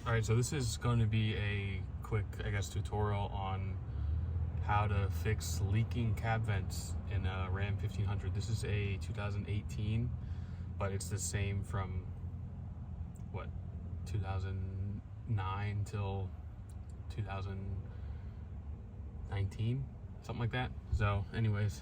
Alright, so this is going to be a quick, tutorial on how to fix leaking cab vents in a Ram 1500. This is a 2018, but it's the same from, 2009 till 2019, something like that. So anyways,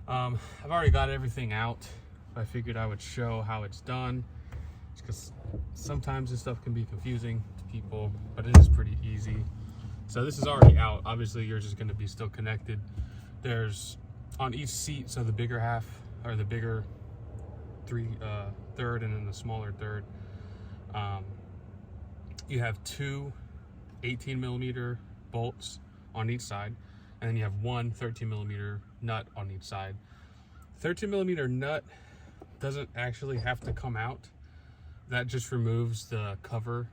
I've already got everything out. I figured I would show how it's done, because sometimes this stuff can be confusing to people, but it is pretty easy. So this is already out. Obviously yours is going to be still connected. There's on each seat, so the bigger half, or the bigger third, and then the smaller third, you have two 18mm bolts on each side, and then you have one 13mm nut on each side. 13mm nut doesn't actually have to come out. That just removes the cover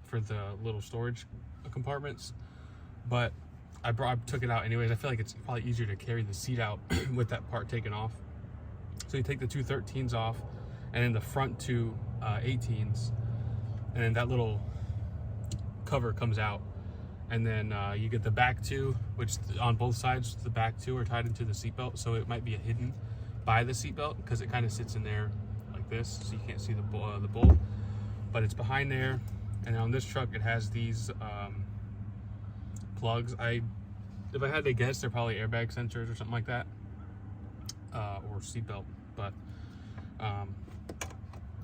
for the little storage compartments, but I took it out anyways. I feel like it's probably easier to carry the seat out with that part taken off. So you take the two 13s off, and then the front two 18s, and then that little cover comes out, and then you get the back two, which on both sides the back two are tied into the seatbelt, so it might be hidden by the seatbelt because it kind of sits in there like this, so you can't see the bolt, but it's behind there. And on this truck it has these plugs. If I had to guess, they're probably airbag sensors or something like that, or seatbelt, but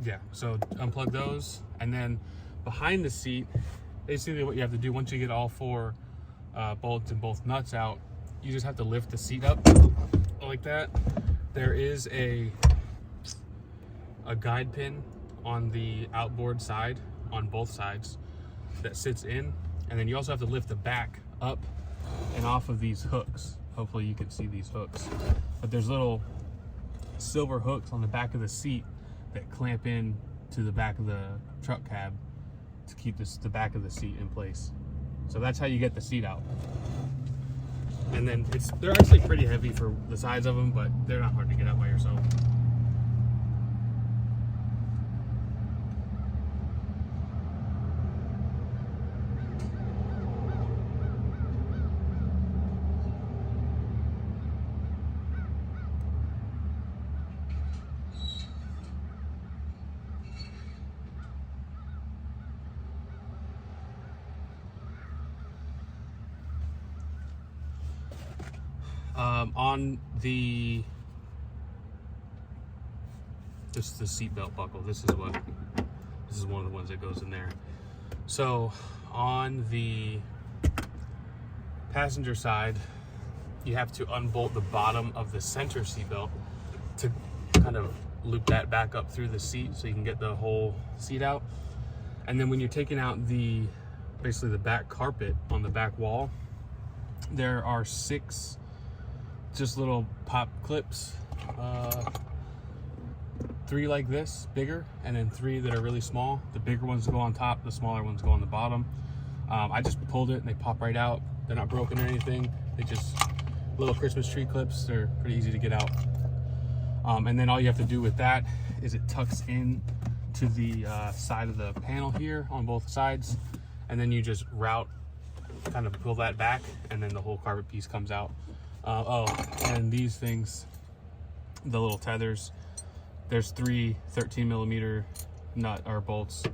yeah, so unplug those, and then behind the seat, basically what you have to do once you get all four bolts and both nuts out, you just have to lift the seat up like that. There is a guide pin on the outboard side on both sides that sits in, and then you also have to lift the back up and off of these hooks. Hopefully you can see these hooks, but there's little silver hooks on the back of the seat that clamp in to the back of the truck cab to keep the back of the seat in place. So that's how you get the seat out. And then they're actually pretty heavy for the size of them, but they're not hard to get out by yourself. On the seatbelt buckle, this is one of the ones that goes in there. So on the passenger side, you have to unbolt the bottom of the center seatbelt to kind of loop that back up through the seat so you can get the whole seat out. And then when you're taking out basically the back carpet on the back wall, there are 6 just little pop clips, 3 like this, bigger, and then 3 that are really small. The bigger ones go on top, the smaller ones go on the bottom. I just pulled it and they pop right out. They're not broken or anything. They just little Christmas tree clips. They're pretty easy to get out. And then all you have to do with that is it tucks in to the side of the panel here on both sides, and then you just kind of pull that back, and then the whole carpet piece comes out. And these things, the little tethers, there's 3 13mm nut or bolts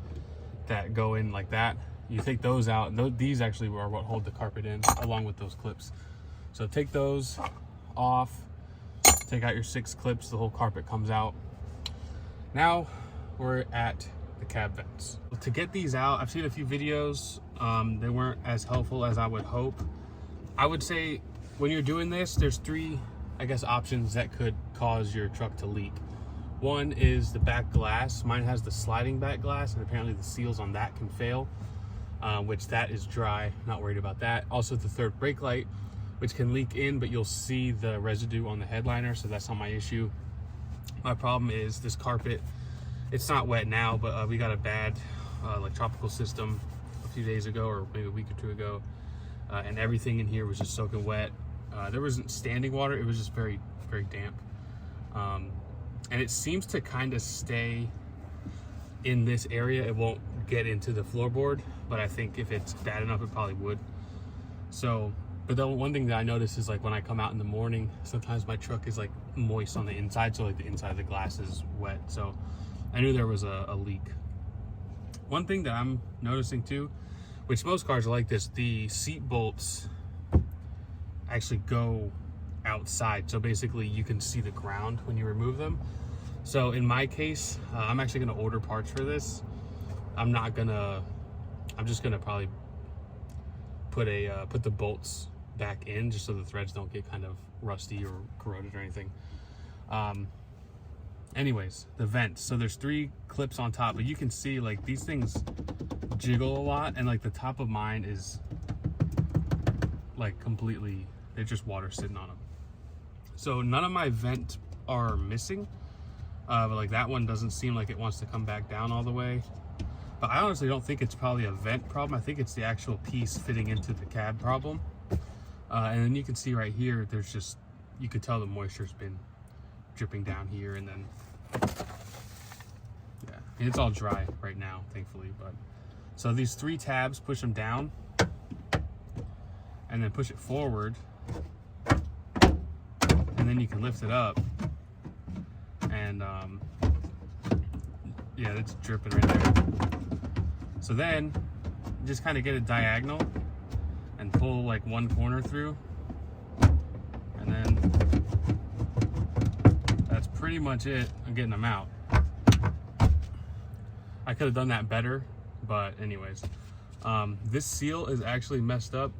that go in like that. You take those out, and these actually are what hold the carpet in, along with those clips. So take those off, take out your 6 clips, the whole carpet comes out. Now we're at the cab vents. To get these out, I've seen a few videos. They weren't as helpful as I would hope. I would say when you're doing this, there's 3, options that could cause your truck to leak. One is the back glass. Mine has the sliding back glass, and apparently the seals on that can fail, which that is dry, not worried about that. Also the third brake light, which can leak in, but you'll see the residue on the headliner, so that's not my issue. My problem is this carpet. It's not wet now, but we got a bad tropical system a few days ago, or maybe a week or 2 ago, and everything in here was just soaking wet. There wasn't standing water, it was just very, very damp. And it seems to kind of stay in this area, it won't get into the floorboard, but I think if it's bad enough, it probably would. So, but the one thing that I notice is like when I come out in the morning, sometimes my truck is like moist on the inside, so like the inside of the glass is wet. So I knew there was a leak. One thing that I'm noticing too, which most cars are like this, the seat bolts actually go outside, so basically you can see the ground when you remove them. So in my case, I'm actually gonna order parts for this. I'm just gonna probably put the bolts back in just so the threads don't get kind of rusty or corroded or anything. Anyways, the vents. So there's 3 clips on top, but you can see like these things jiggle a lot, and like the top of mine is like completely, there's just water sitting on them. So none of my vents are missing, but like that one doesn't seem like it wants to come back down all the way. But I honestly don't think it's probably a vent problem. I think it's the actual piece fitting into the cab problem. And then you can see right here, there's just, you could tell the moisture's been dripping down here, and then yeah, and it's all dry right now, thankfully. But so these 3 tabs, push them down and then push it forward, and then you can lift it up, and yeah, it's dripping right there. So then just kind of get it diagonal and pull like one corner through, and then that's pretty much it on getting them out. I could have done that better, but anyways, this seal is actually messed up.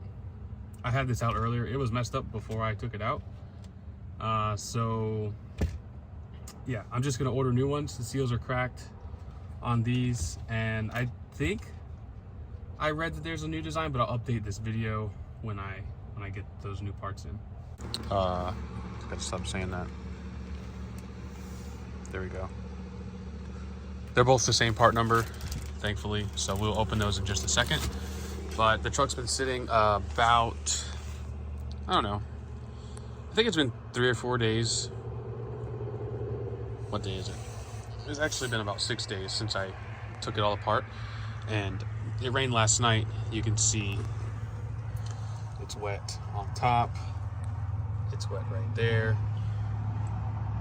I had this out earlier. It was messed up before I took it out. So yeah, I'm just gonna order new ones. The seals are cracked on these, and I think I read that there's a new design, but I'll update this video when I get those new parts in. Gotta stop saying that. There we go. They're both the same part number, thankfully, so we'll open those in just a second. But the truck's been sitting about, I don't know, I think it's been 3 or 4 days. What day is it? It's actually been about 6 days since I took it all apart, and it rained last night. You can see it's wet on top, it's wet right there,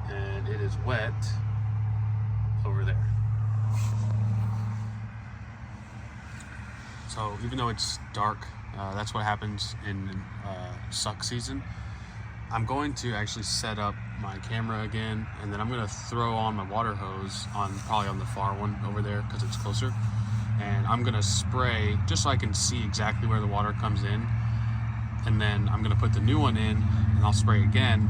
and it is wet over there. So even though it's dark, that's what happens in suck season. I'm going to actually set up my camera again, and then I'm going to throw on my water hose probably on the far one over there because it's closer, and I'm going to spray just so I can see exactly where the water comes in, and then I'm going to put the new one in and I'll spray again.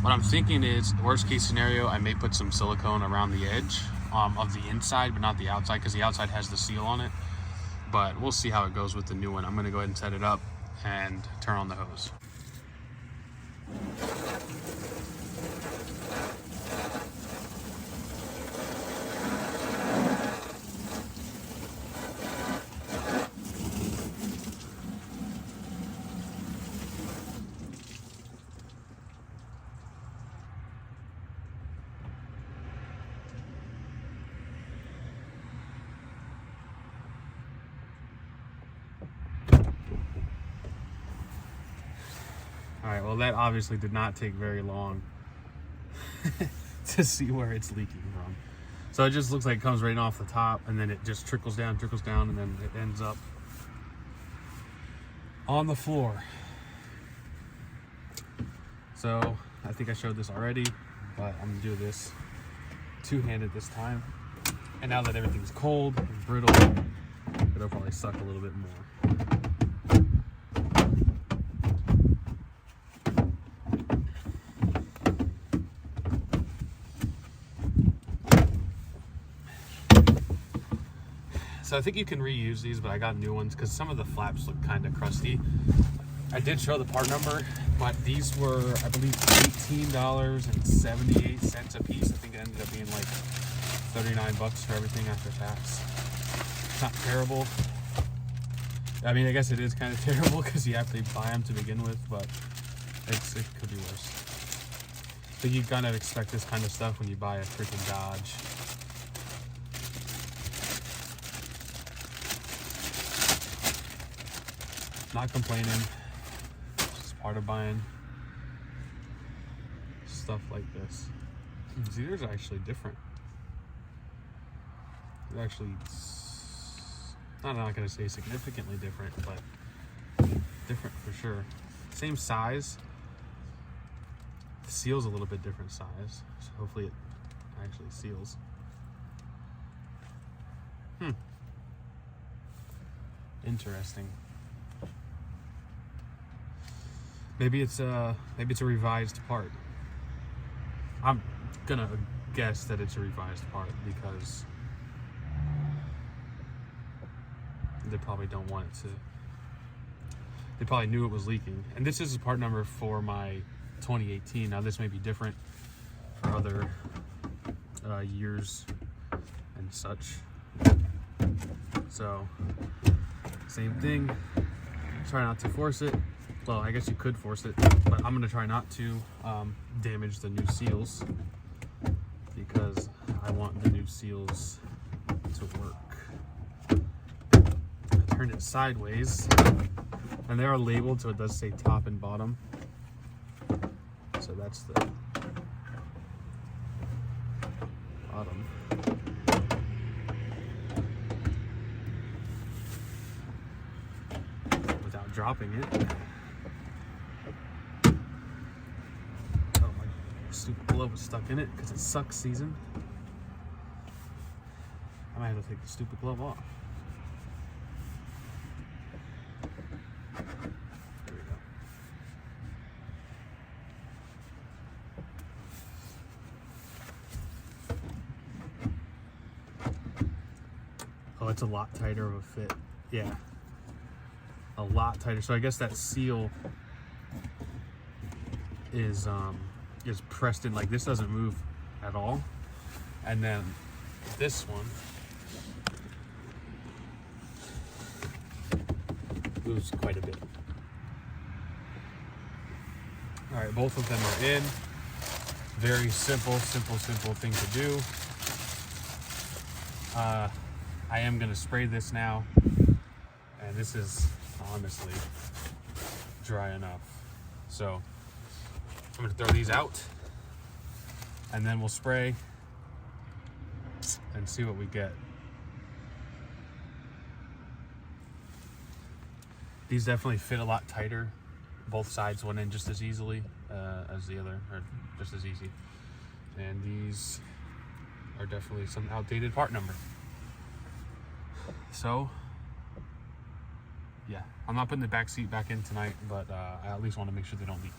What I'm thinking is, worst case scenario, I may put some silicone around the edge of the inside, but not the outside, because the outside has the seal on it. But we'll see how it goes with the new one. I'm going to go ahead and set it up and turn on the hose. All right, well, that obviously did not take very long to see where it's leaking from. So it just looks like it comes right off the top, and then it just trickles down, and then it ends up on the floor. So I think I showed this already, but I'm gonna do this two-handed this time. And now that everything's cold and brittle, it'll probably suck a little bit more. So I think you can reuse these, but I got new ones because some of the flaps look kind of crusty. I did show the part number, but these were, I believe, $18.78 a piece. I think it ended up being like 39 bucks for everything after tax. It's not terrible. I mean, I guess it is kind of terrible because you have to buy them to begin with, but it could be worse. So you kind of expect this kind of stuff when you buy a freaking Dodge. Not complaining. Just part of buying stuff like this. See, theirs are actually different. They're actually, I'm not going to say significantly different, but different for sure. Same size. The seal's a little bit different size, so hopefully it actually seals. Interesting. Maybe it's a revised part. I'm gonna guess that it's a revised part because they probably don't want it to. They probably knew it was leaking. And this is a part number for my 2018. Now this may be different for other years and such. So same thing. Try not to force it. Well, I guess you could force it, but I'm gonna try not to damage the new seals because I want the new seals to work. I turned it sideways, and they are labeled, so it does say top and bottom. So that's the bottom. Without dropping it. Stupid glove was stuck in it because it sucks season. I might have to take the stupid glove off. There we go. Oh, it's a lot tighter of a fit. Yeah. A lot tighter. So I guess that seal is pressed in, like this doesn't move at all, and then this one moves quite a bit. All right, both of them are in. Very simple thing to do. I am gonna spray this now, and this is honestly dry enough, so I'm gonna throw these out and then we'll spray and see what we get. These definitely fit a lot tighter. Both sides went in just as easily as the other, or just as easy. And these are definitely some outdated part number. So, yeah, I'm not putting the back seat back in tonight, but I at least want to make sure they don't leak.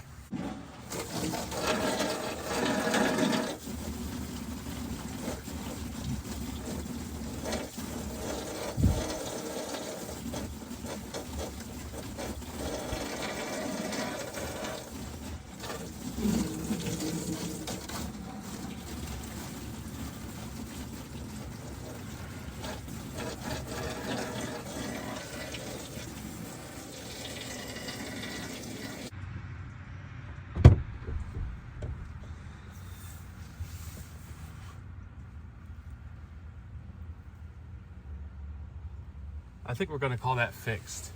I think we're gonna call that fixed.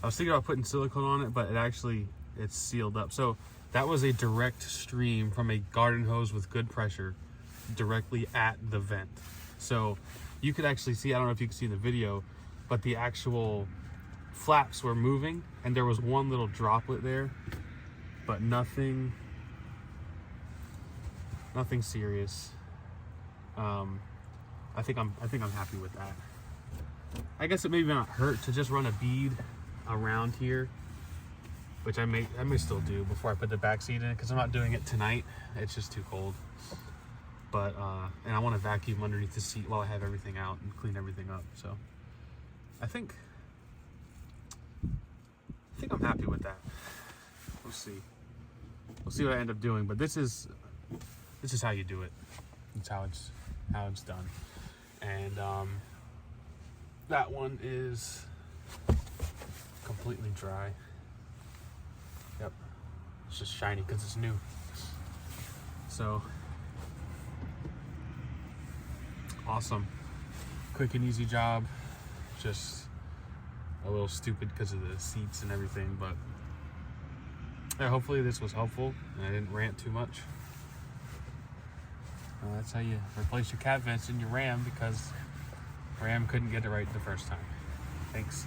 I was thinking about putting silicone on it, but it's sealed up. So that was a direct stream from a garden hose with good pressure directly at the vent. So you could actually see, I don't know if you can see in the video, but the actual flaps were moving and there was one little droplet there, but nothing serious. I think I'm happy with that. I guess it may not hurt to just run a bead around here, which I may still do before I put the back seat in, because I'm not doing it tonight. It's just too cold. But and I want to vacuum underneath the seat while I have everything out and clean everything up. So I think I'm happy with that. We'll see. We'll see what I end up doing. But this is how you do it. It's how it's done. And that one is completely dry. Yep. It's just shiny because it's new. So awesome. Quick and easy job. Just a little stupid because of the seats and everything, but yeah, hopefully this was helpful and I didn't rant too much. That's how you replace your cat vents in your Ram, because Ram couldn't get it right the first time. Thanks.